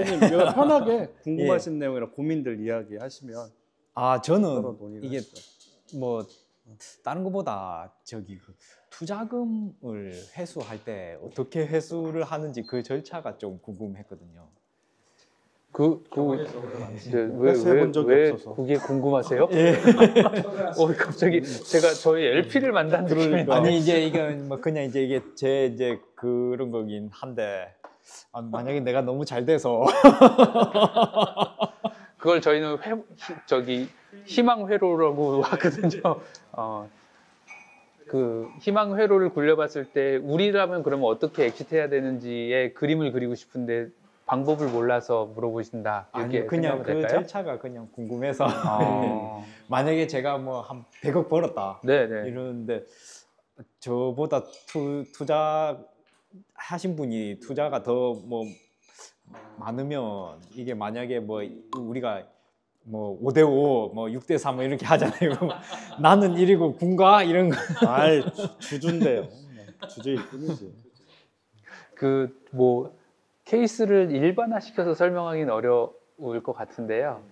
대표님 편하게 궁금하신 내용이나 고민들 이야기하시면 저는 서로 논의를 이게 하시죠. 뭐 다른 것보다 저기 그 투자금을 회수할 때 어떻게 회수를 하는지 그 절차가 좀 궁금했거든요. 회수해본 적이 왜 없어서. 그게 궁금하세요? 예. 갑자기 제가 저희 LP를 만든 느낌인데. 그러니까. 아니 이제 이건 뭐 그냥 이제 제 이제 그런 거긴 한데 만약에 내가 너무 잘 돼서 그걸 저희는 희망 회로라고 하거든요. 그 희망 회로를 굴려봤을 때 우리라면 그러면 어떻게 엑시트해야 되는지의 그림을 그리고 싶은데 방법을 몰라서 물어보신다. 이렇게 아니 그냥 그 될까요? 절차가 그냥 궁금해서 만약에 제가 뭐 한 100억 벌었다 네네. 이러는데 저보다 투자 하신 분이 투자가 더 뭐 많으면 이게 만약에 뭐 우리가 뭐 5대5 뭐 6대3 뭐 이렇게 하잖아요. 나는 1이고 군가 이런 거. 아이 주주인데요. 주주일 뿐이지. 그 뭐 케이스를 일반화시켜서 설명하기는 어려울 것 같은데요.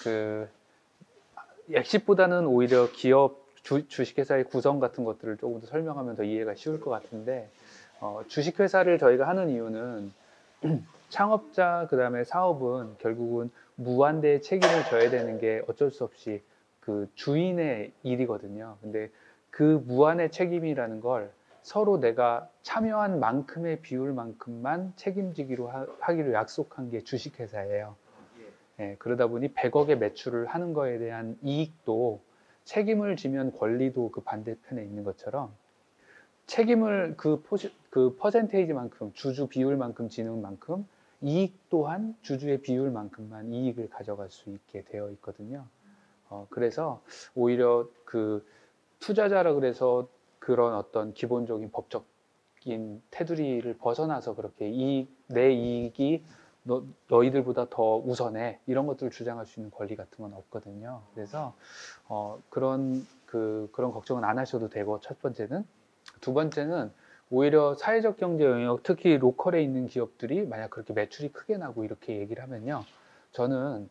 그 엑시트보다는 오히려 기업 주식회사의 구성 같은 것들을 조금 더 설명하면 더 이해가 쉬울 것 같은데 주식회사를 저희가 하는 이유는 창업자 그다음에 사업은 결국은 무한대의 책임을 져야 되는 게 어쩔 수 없이 그 주인의 일이거든요. 근데 그 무한의 책임이라는 걸 서로 내가 참여한 만큼의 비율만큼만 책임지기로 하기로 약속한 게 주식회사예요. 예, 그러다 보니 100억의 매출을 하는 거에 대한 이익도 책임을 지면 권리도 그 반대편에 있는 것처럼 책임을 그 퍼센테이지만큼 주주 비율만큼 지는 만큼 이익 또한 주주의 비율만큼만 이익을 가져갈 수 있게 되어 있거든요. 그래서 오히려 그 투자자라 그래서 그런 어떤 기본적인 법적인 테두리를 벗어나서 그렇게 내 이익이 너희들보다 더 우선해 이런 것들을 주장할 수 있는 권리 같은 건 없거든요. 그래서 그런 걱정은 안 하셔도 되고 첫 번째는. 두 번째는 오히려 사회적 경제 영역, 특히 로컬에 있는 기업들이 만약 그렇게 매출이 크게 나고 이렇게 얘기를 하면요. 저는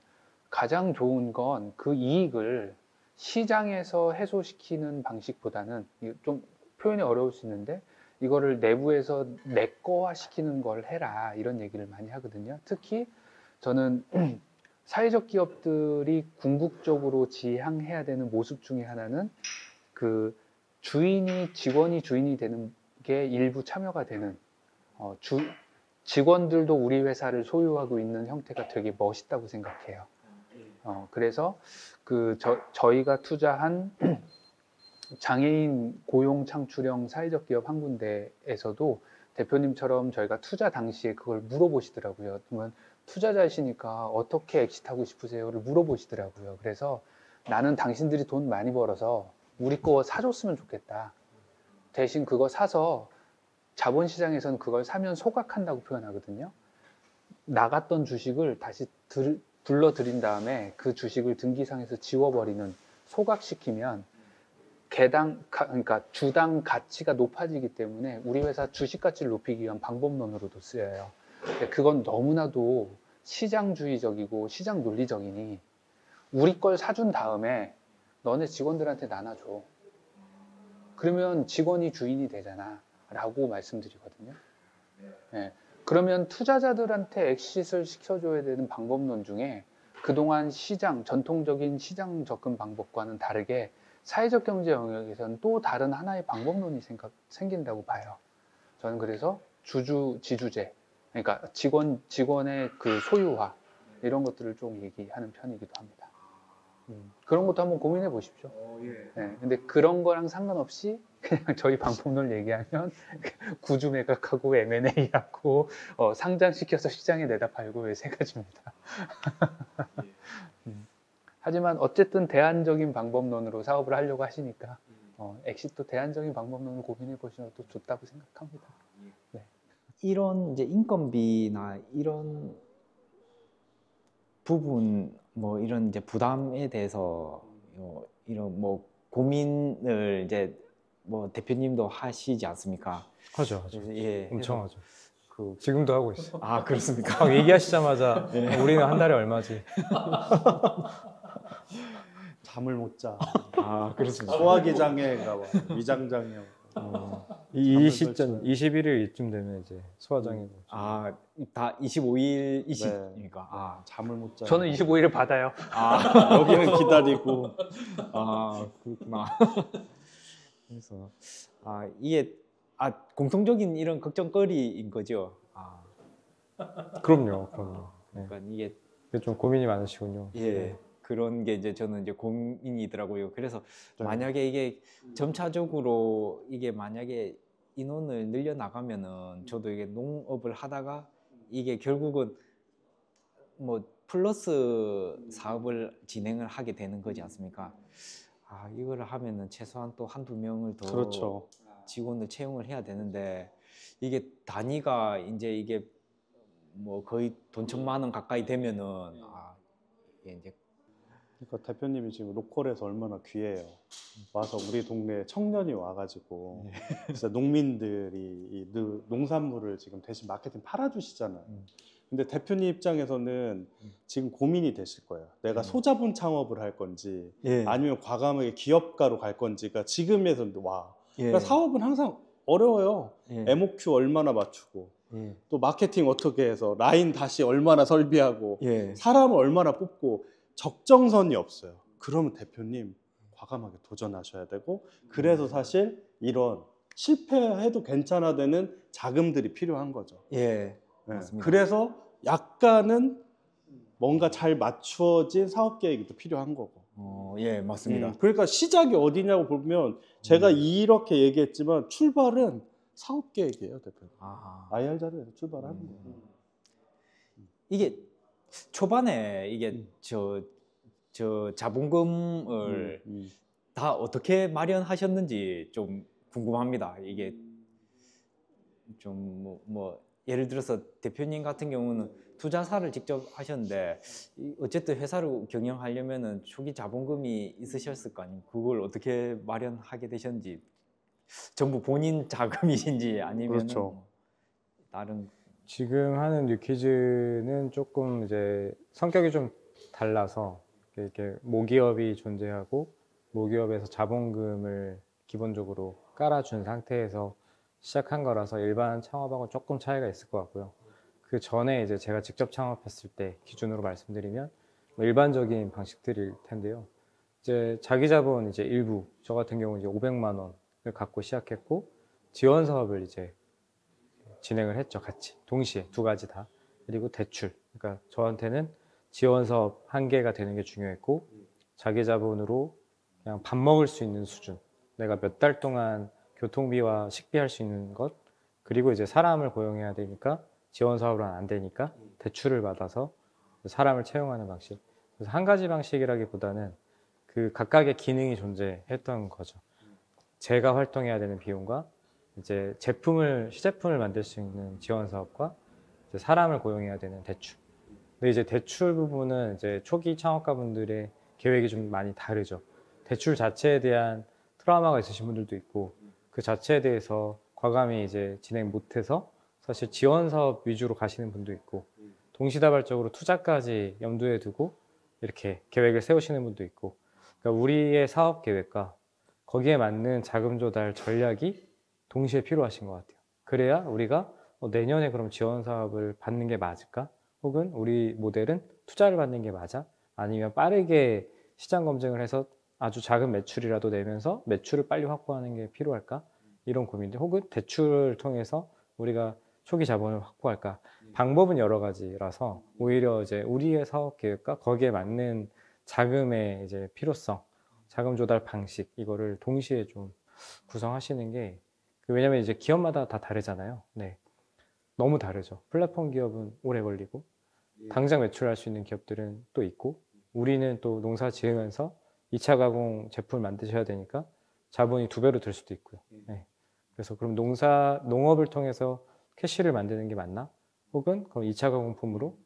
가장 좋은 건 그 이익을 시장에서 해소시키는 방식보다는 좀 표현이 어려울 수 있는데 이거를 내부에서 내꺼화 시키는 걸 해라 이런 얘기를 많이 하거든요. 특히 저는 사회적 기업들이 궁극적으로 지향해야 되는 모습 중에 하나는 그 직원이 주인이 되는 게 일부 참여가 되는 직원들도 우리 회사를 소유하고 있는 형태가 되게 멋있다고 생각해요. 그래서 저희가 투자한 장애인 고용 창출형 사회적 기업 한 군데에서도 대표님처럼 저희가 투자 당시에 그걸 물어보시더라고요. 그러면 투자자이시니까 어떻게 엑시트하고 싶으세요를 물어보시더라고요. 그래서 나는 당신들이 돈 많이 벌어서 우리 거 사줬으면 좋겠다. 대신 그거 사서 자본시장에서는 그걸 사면 소각한다고 표현하거든요. 나갔던 주식을 다시 불러들인 다음에 그 주식을 등기상에서 지워버리는 소각시키면 그러니까 주당 가치가 높아지기 때문에 우리 회사 주식 가치를 높이기 위한 방법론으로도 쓰여요. 그건 너무나도 시장주의적이고 시장 논리적이니 우리 걸 사준 다음에 너네 직원들한테 나눠줘. 그러면 직원이 주인이 되잖아 라고 말씀드리거든요. 네. 그러면 투자자들한테 엑시트를 시켜줘야 되는 방법론 중에 그동안 전통적인 시장 접근 방법과는 다르게 사회적 경제 영역에서는 또 다른 하나의 방법론이 생긴다고 봐요. 저는 그래서 지주제, 그러니까 직원의 그 소유화 이런 것들을 좀 얘기하는 편이기도 합니다. 그런 것도 한번 고민해 보십시오. 네, 근데 그런 거랑 상관없이 그냥 저희 방법론을 얘기하면 구주 매각하고 M&A하고 상장시켜서 시장에 내다 팔고 이 세 가지입니다. 하지만 어쨌든 대안적인 방법론으로 사업을 하려고 하시니까 엑시트 대안적인 방법론을 고민해 보시는 것도 좋다고 생각합니다. 네. 이런 이제 인건비나 이런 부분 뭐 이런 이제 부담에 대해서 이런 뭐 고민을 이제 뭐 대표님도 하시지 않습니까? 하죠. 예, 엄청 하죠. 지금도 하고 있어요. 아, 그렇습니까? 막 얘기하시자마자 우리는 한 달에 얼마지? 잠을 못 자. 아, 그렇습니까? 소화기 장애가 와. 위장 장애. 이 시점 21일 이쯤 되면 이제 소화장애가 오죠. 아, 다 25일이시니까. 아, 잠을 못 자. 저는 25일을 받아요. 여기는 기다리고. 아, 그렇구나. 그래서 이게 공통적인 이런 걱정거리인 거죠. 그럼요. 네. 그러니까 이게 이게 좀 고민이 많으시군요. 예. 그런 게 이제 저는 이제 고민이더라고요. 그래서 네. 만약에 이게 점차적으로 이게 만약에 인원을 늘려 나가면은 저도 이게 농업을 하다가 이게 결국은 뭐 플러스 사업을 진행을 하게 되는 거지 않습니까? 이거를 하면은 최소한 또 한두 명을 더 그렇죠. 직원을 채용을 해야 되는데 이게 단위가 이제 뭐 거의 돈 1,000만 원 가까이 되면은 이게 이제 그러니까 대표님이 지금 로컬에서 얼마나 귀해요. 와서 우리 동네에 청년이 와가지고 진짜 농민들이 이 농산물을 지금 대신 마케팅 팔아주시잖아요. 근데 대표님 입장에서는 지금 고민이 되실 거예요. 내가 소자본 창업을 할 건지 예. 아니면 과감하게 기업가로 갈 건지가 지금에서 와. 예. 그러니까 사업은 항상 어려워요. 예. MOQ 얼마나 맞추고 예. 또 마케팅 어떻게 해서 라인 다시 얼마나 설비하고 예. 사람을 얼마나 뽑고 적정선이 없어요. 그러면 대표님 과감하게 도전하셔야 되고 그래서 사실 이런 실패해도 괜찮아 되는 자금들이 필요한 거죠. 예. 네. 맞습니다. 그래서 약간은 뭔가 잘 맞추어진 사업 계획이 또 필요한 거고. 예, 맞습니다. 그러니까 시작이 어디냐고 보면 제가 이렇게 얘기했지만 출발은 사업 계획이에요, 대표님. IR 자료에서 출발하는 거예요. 이게 초반에 이게 저 자본금을 다 어떻게 마련하셨는지 좀 궁금합니다. 이게 좀 뭐 예를 들어서 대표님 같은 경우는 투자사를 직접 하셨는데 어쨌든 회사를 경영하려면은 초기 자본금이 있으셨을 거 아니에요. 그걸 어떻게 마련하게 되셨는지 전부 본인 자금이신지 아니면 그렇죠. 다른 지금 하는 뉴키즈는 조금 이제 성격이 좀 달라서 이렇게 모기업이 존재하고 모기업에서 자본금을 기본적으로 깔아준 상태에서 시작한 거라서 일반 창업하고 조금 차이가 있을 것 같고요. 그 전에 이제 제가 직접 창업했을 때 기준으로 말씀드리면 뭐 일반적인 방식들일 텐데요. 이제 자기 자본 이제 일부, 저 같은 경우는 이제 500만 원을 갖고 시작했고 지원 사업을 이제 진행을 했죠. 같이 동시에 두 가지 다. 그리고 대출. 그러니까 저한테는 지원 사업 한 개가 되는 게 중요했고 자기 자본으로 그냥 밥 먹을 수 있는 수준. 내가 몇 달 동안 교통비와 식비할 수 있는 것. 그리고 이제 사람을 고용해야 되니까 지원 사업은 안 되니까 대출을 받아서 사람을 채용하는 방식. 그래서 한 가지 방식이라기보다는 그 각각의 기능이 존재했던 거죠. 제가 활동해야 되는 비용과 이제 시제품을 만들 수 있는 지원 사업과 이제 사람을 고용해야 되는 대출. 근데 이제 대출 부분은 이제 초기 창업가분들의 계획이 좀 많이 다르죠. 대출 자체에 대한 트라우마가 있으신 분들도 있고 그 자체에 대해서 과감히 이제 진행 못해서 사실 지원 사업 위주로 가시는 분도 있고 동시다발적으로 투자까지 염두에 두고 이렇게 계획을 세우시는 분도 있고 그러니까 우리의 사업 계획과 거기에 맞는 자금 조달 전략이 동시에 필요하신 것 같아요. 그래야 우리가 내년에 그럼 지원 사업을 받는 게 맞을까? 혹은 우리 모델은 투자를 받는 게 맞아? 아니면 빠르게 시장 검증을 해서 아주 작은 매출이라도 내면서 매출을 빨리 확보하는 게 필요할까? 이런 고민들. 혹은 대출을 통해서 우리가 초기 자본을 확보할까? 방법은 여러 가지라서 오히려 이제 우리의 사업 계획과 거기에 맞는 자금의 이제 필요성, 자금 조달 방식 이거를 동시에 좀 구성하시는 게 왜냐면 이제 기업마다 다 다르잖아요. 네, 너무 다르죠. 플랫폼 기업은 오래 걸리고 당장 매출할 수 있는 기업들은 또 있고 우리는 또 농사 지으면서 2차 가공 제품을 만드셔야 되니까 자본이 2배로 들 수도 있고요. 네. 그래서 그럼 농업을 통해서 캐시를 만드는 게 맞나? 혹은 그럼 2차 가공품으로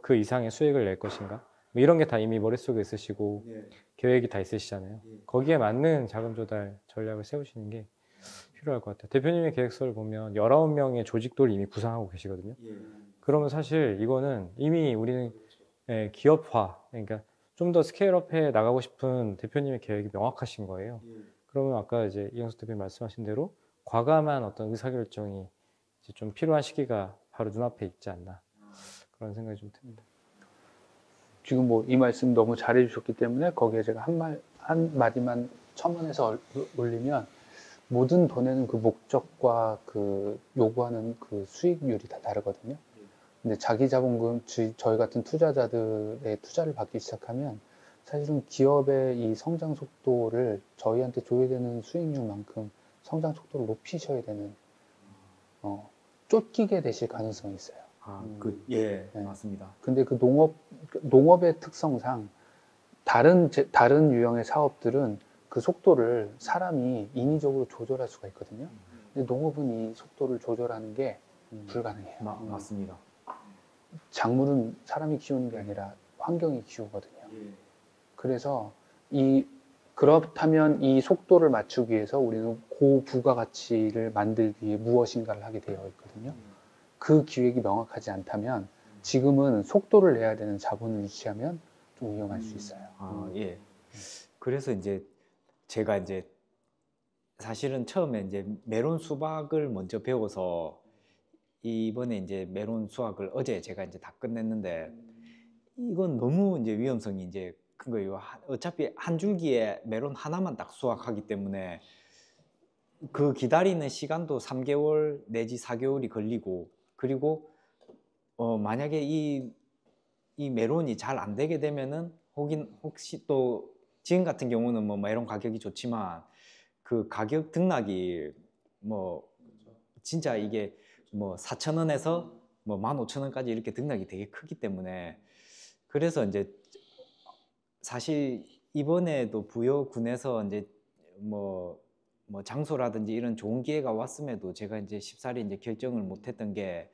그 이상의 수익을 낼 것인가? 뭐 이런 게 다 이미 머릿속에 있으시고 계획이 다 있으시잖아요. 거기에 맞는 자금 조달 전략을 세우시는 게 필요할 것 같아요. 대표님의 계획서를 보면 19명의 조직도를 이미 구상하고 계시거든요. 그러면 사실 이거는 이미 우리는 기업화, 그러니까 좀 더 스케일업해 나가고 싶은 대표님의 계획이 명확하신 거예요. 그러면 아까 이제 이영수 대표님 말씀하신 대로 과감한 어떤 의사결정이 이제 좀 필요한 시기가 바로 눈앞에 있지 않나 그런 생각이 좀 듭니다. 지금 뭐 이 말씀 너무 잘해 주셨기 때문에 거기에 제가 한 마디만 첨언해서 올리면 모든 돈에는 그 목적과 그 요구하는 그 수익률이 다 다르거든요. 근데 자기 자본금, 저희 같은 투자자들의 투자를 받기 시작하면 사실은 기업의 이 성장 속도를 저희한테 줘야 되는 수익률만큼 성장 속도를 높이셔야 되는, 쫓기게 되실 가능성이 있어요. 예, 네. 맞습니다. 근데 그 농업의 특성상 다른 유형의 사업들은 그 속도를 사람이 인위적으로 조절할 수가 있거든요. 근데 농업은 이 속도를 조절하는 게 불가능해요. 맞습니다. 작물은 사람이 키우는 게 아니라 환경이 키우거든요. 그래서 그렇다면 이 속도를 맞추기 위해서 우리는 고부가가치를 만들기 위해 무엇인가를 하게 되어 있거든요. 그 기획이 명확하지 않다면 지금은 속도를 내야 되는 자본을 유치하면 좀 위험할 수 있어요. 예. 그래서 이제 제가 이제 사실은 처음에 이제 메론 수박을 먼저 배워서 이번에 이제 메론 수확을 어제 제가 이제 다 끝냈는데 이건 너무 이제 위험성이 이제 큰 거예요. 어차피 한 줄기에 메론 하나만 딱 수확하기 때문에 그 기다리는 시간도 3개월 내지 4개월이 걸리고 그리고 만약에 이 메론이 잘 안 되게 되면은 혹시 또 지금 같은 경우는 뭐 메론 가격이 좋지만 그 가격 등락이 뭐 진짜 이게 뭐 4,000원에서 뭐 15,000원까지 이렇게 등락이 되게 크기 때문에 그래서 이제 사실 이번에도 부여군에서 이제 뭐 장소라든지 이런 좋은 기회가 왔음에도 제가 이제 쉽사리 이제 결정을 못했던 게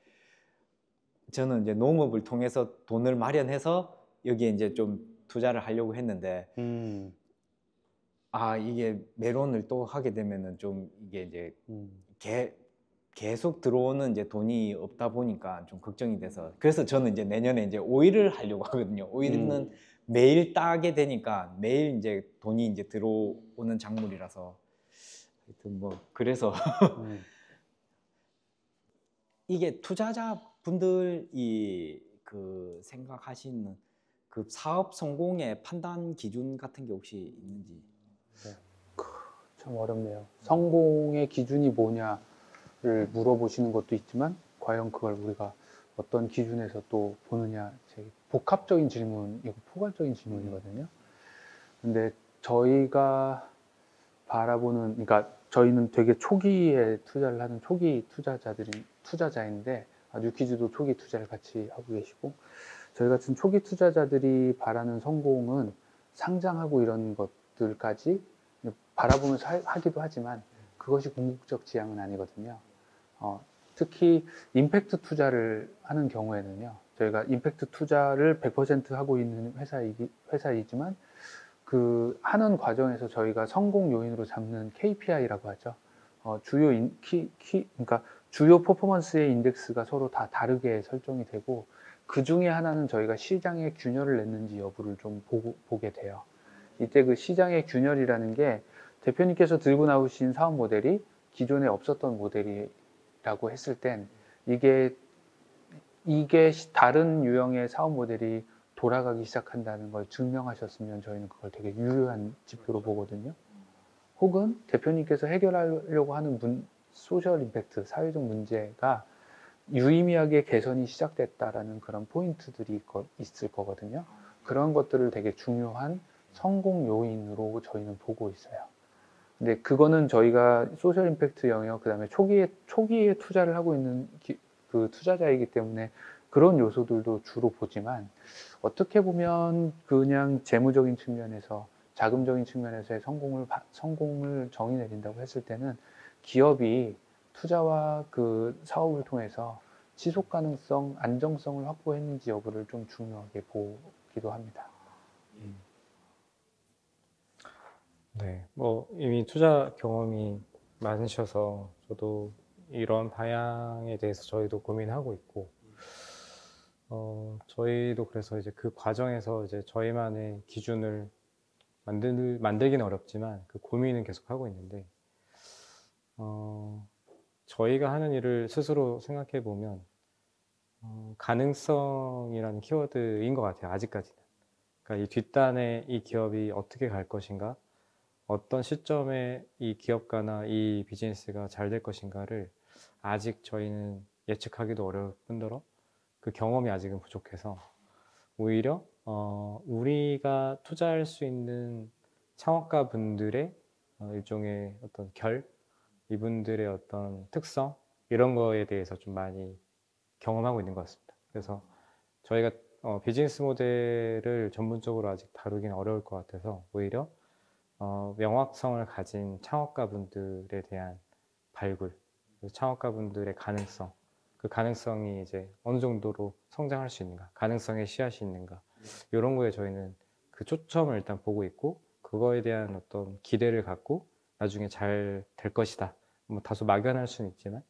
저는 이제 농업을 통해서 돈을 마련해서 여기에 이제 좀 투자를 하려고 했는데 이게 메론을 또 하게 되면은 좀 이게 이제 계속 들어오는 이제 돈이 없다 보니까 좀 걱정이 돼서 그래서 저는 이제 내년에 이제 오일을 하려고 하거든요. 오일은 매일 따게 되니까 매일 이제 돈이 이제 들어오는 작물이라서 하여튼 뭐 그래서 이게 투자자분들이 그 생각하시는 그 사업 성공의 판단 기준 같은 게 혹시 있는지? 참 어렵네요. 성공의 기준이 뭐냐를 물어보시는 것도 있지만 과연 그걸 우리가 어떤 기준에서 또 보느냐 되게 복합적인 질문이고 포괄적인 질문이거든요. 근데 저희가 바라보는, 그러니까 저희는 되게 초기에 투자를 하는 초기 투자자인데 뉴키즈도 초기 투자를 같이 하고 계시고 저희 같은 초기 투자자들이 바라는 성공은 상장하고 이런 것들까지 바라보면서 하기도 하지만 그것이 궁극적 지향은 아니거든요. 특히 임팩트 투자를 하는 경우에는요. 저희가 임팩트 투자를 100% 하고 있는 회사이지만 그 하는 과정에서 저희가 성공 요인으로 잡는 KPI라고 하죠. 그러니까 주요 퍼포먼스의 인덱스가 서로 다 다르게 설정이 되고 그 중에 하나는 저희가 시장에 균열을 냈는지 여부를 좀 보게 돼요. 이때 그 시장의 균열이라는 게 대표님께서 들고 나오신 사업 모델이 기존에 없었던 모델이라고 했을 땐 이게 다른 유형의 사업 모델이 돌아가기 시작한다는 걸 증명하셨으면 저희는 그걸 되게 유효한 지표로 보거든요. 혹은 대표님께서 해결하려고 하는 소셜 임팩트, 사회적 문제가 유의미하게 개선이 시작됐다라는 그런 포인트들이 있을 거거든요. 그런 것들을 되게 중요한 성공 요인으로 저희는 보고 있어요. 근데 그거는 저희가 소셜 임팩트 영역, 그 다음에 초기에 투자를 하고 있는 그 투자자이기 때문에 그런 요소들도 주로 보지만 어떻게 보면 그냥 재무적인 측면에서 자금적인 측면에서의 성공을 정의 내린다고 했을 때는 기업이 투자와 그 사업을 통해서 지속 가능성, 안정성을 확보했는지 여부를 좀 중요하게 보기도 합니다. 네, 뭐 이미 투자 경험이 많으셔서 저도 이런 방향에 대해서 저희도 고민하고 있고 저희도 그래서 이제 그 과정에서 이제 저희만의 기준을 만들기는 어렵지만 그 고민은 계속 하고 있는데 저희가 하는 일을 스스로 생각해 보면 가능성이라는 키워드인 것 같아요. 아직까지는. 그러니까 이 뒷단에 이 기업이 어떻게 갈 것인가, 어떤 시점에 이 기업가나 이 비즈니스가 잘 될 것인가를 아직 저희는 예측하기도 어려울 뿐더러 그 경험이 아직은 부족해서 오히려 우리가 투자할 수 있는 창업가 분들의 일종의 어떤 이분들의 어떤 특성 이런 거에 대해서 좀 많이 경험하고 있는 것 같습니다. 그래서 저희가 비즈니스 모델을 전문적으로 아직 다루기는 어려울 것 같아서 오히려 명확성을 가진 창업가 분들에 대한 발굴, 창업가 분들의 가능성, 그 가능성이 이제 어느 정도로 성장할 수 있는가, 가능성의 씨앗이 있는가 이런 거에 저희는 그 초점을 일단 보고 있고 그거에 대한 어떤 기대를 갖고 나중에 잘 될 것이다. 뭐 다소 막연할 수는 있지만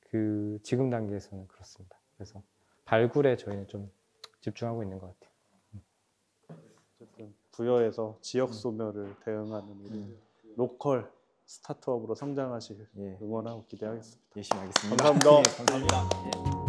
그 지금 단계에서는 그렇습니다. 그래서 발굴에 저희는 좀 집중하고 있는 것 같아요. 어쨌든 부여에서 지역 소멸을 대응하는 우리 로컬 스타트업으로 성장하시길 예. 응원하고 기대하겠습니다. 열심히 하겠습니다. 감사합니다. 예, 감사합니다. 예.